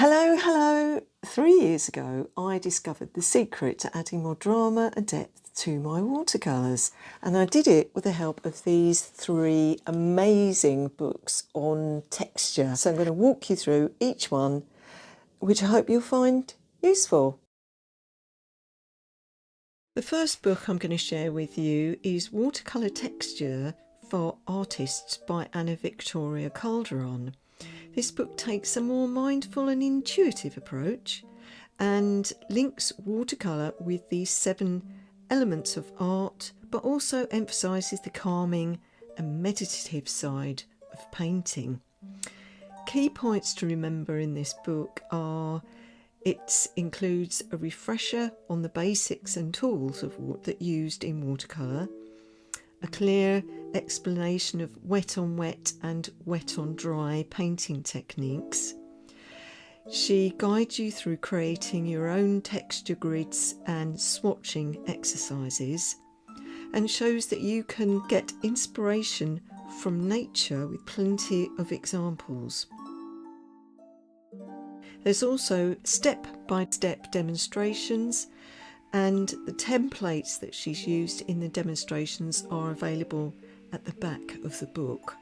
Hello, hello! 3 years ago I discovered the secret to adding more drama and depth to my watercolours, and I did it with the help of these 3 amazing books on texture. So I'm going to walk you through each one, which I hope you'll find useful. The first book I'm going to share with you is Watercolour Texture for Artists by Anna Victoria Calderón. This book takes a more mindful and intuitive approach and links watercolour with the 7 elements of art, but also emphasises the calming and meditative side of painting. Key points to remember in this book are it includes a refresher on the basics and tools of that used in watercolour, a clear explanation of wet on wet and wet on dry painting techniques. She guides you through creating your own texture grids and swatching exercises, and shows that you can get inspiration from nature with plenty of examples. There's also step-by-step demonstrations, and the templates that she's used in the demonstrations are available at the back of the book.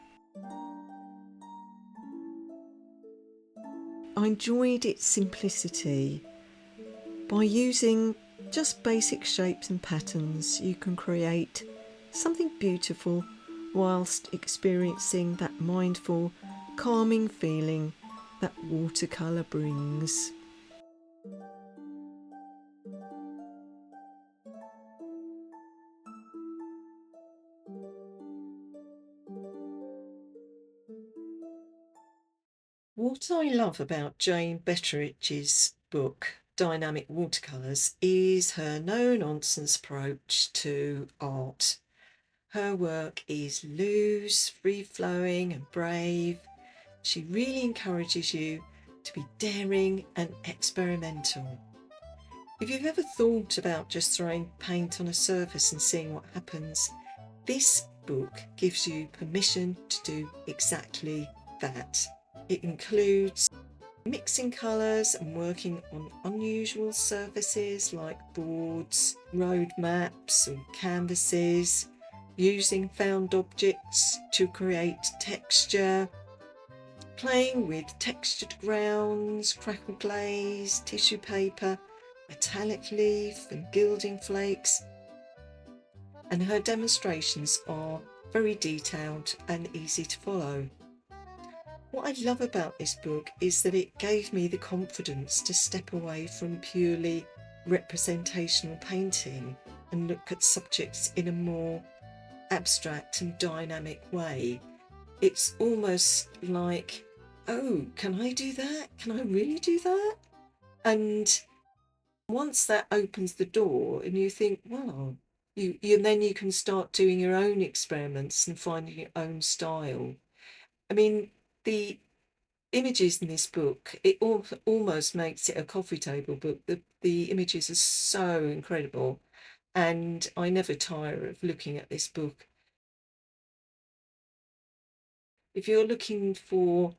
I enjoyed its simplicity. By using just basic shapes and patterns, you can create something beautiful whilst experiencing that mindful, calming feeling that watercolour brings. What I love about Jane Betteridge's book, Dynamic Watercolours, is her no-nonsense approach to art. Her work is loose, free-flowing and brave. She really encourages you to be daring and experimental. If you've ever thought about just throwing paint on a surface and seeing what happens, this book gives you permission to do exactly that. It includes mixing colours and working on unusual surfaces like boards, road maps or canvases, using found objects to create texture, playing with textured grounds, crackle glaze, tissue paper, metallic leaf and gilding flakes. And her demonstrations are very detailed and easy to follow. What I love about this book is that it gave me the confidence to step away from purely representational painting and look at subjects in a more abstract and dynamic way. It's almost like, oh, can I do that? Can I really do that? And once that opens the door and you think, well, then you can start doing your own experiments and finding your own style. I mean, the images in this book, it almost makes it a coffee table book. The images are so incredible, and I never tire of looking at this book. If you're looking for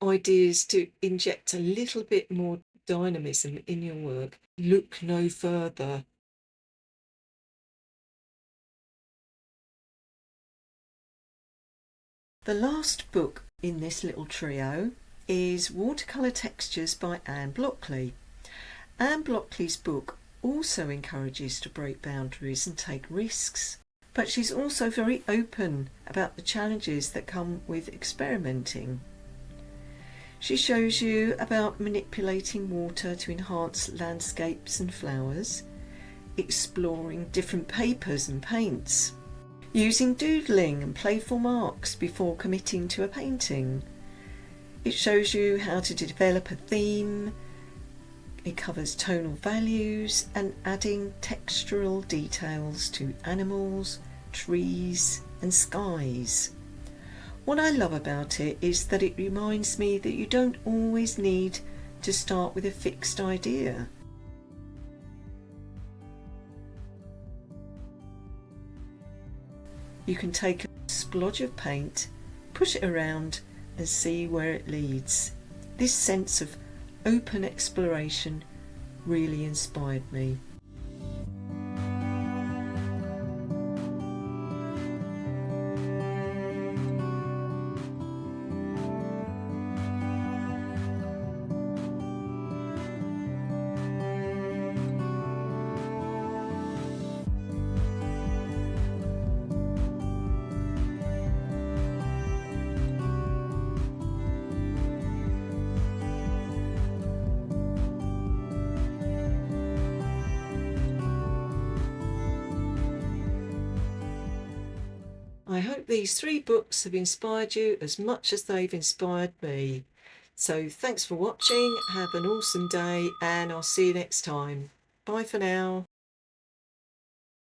ideas to inject a little bit more dynamism in your work, look no further. The last book in this little trio is Watercolour Textures by Anne Blockley. Anne Blockley's book also encourages to break boundaries and take risks, but she's also very open about the challenges that come with experimenting. She shows you about manipulating water to enhance landscapes and flowers, exploring different papers and paints, using doodling and playful marks before committing to a painting. It shows you how to develop a theme. It covers tonal values and adding textural details to animals, trees and skies. What I love about it is that it reminds me that you don't always need to start with a fixed idea. You can take a splodge of paint, push it around and see where it leads. This sense of open exploration really inspired me. I hope these 3 books have inspired you as much as they've inspired me. So thanks for watching, have an awesome day, and I'll see you next time. Bye for now.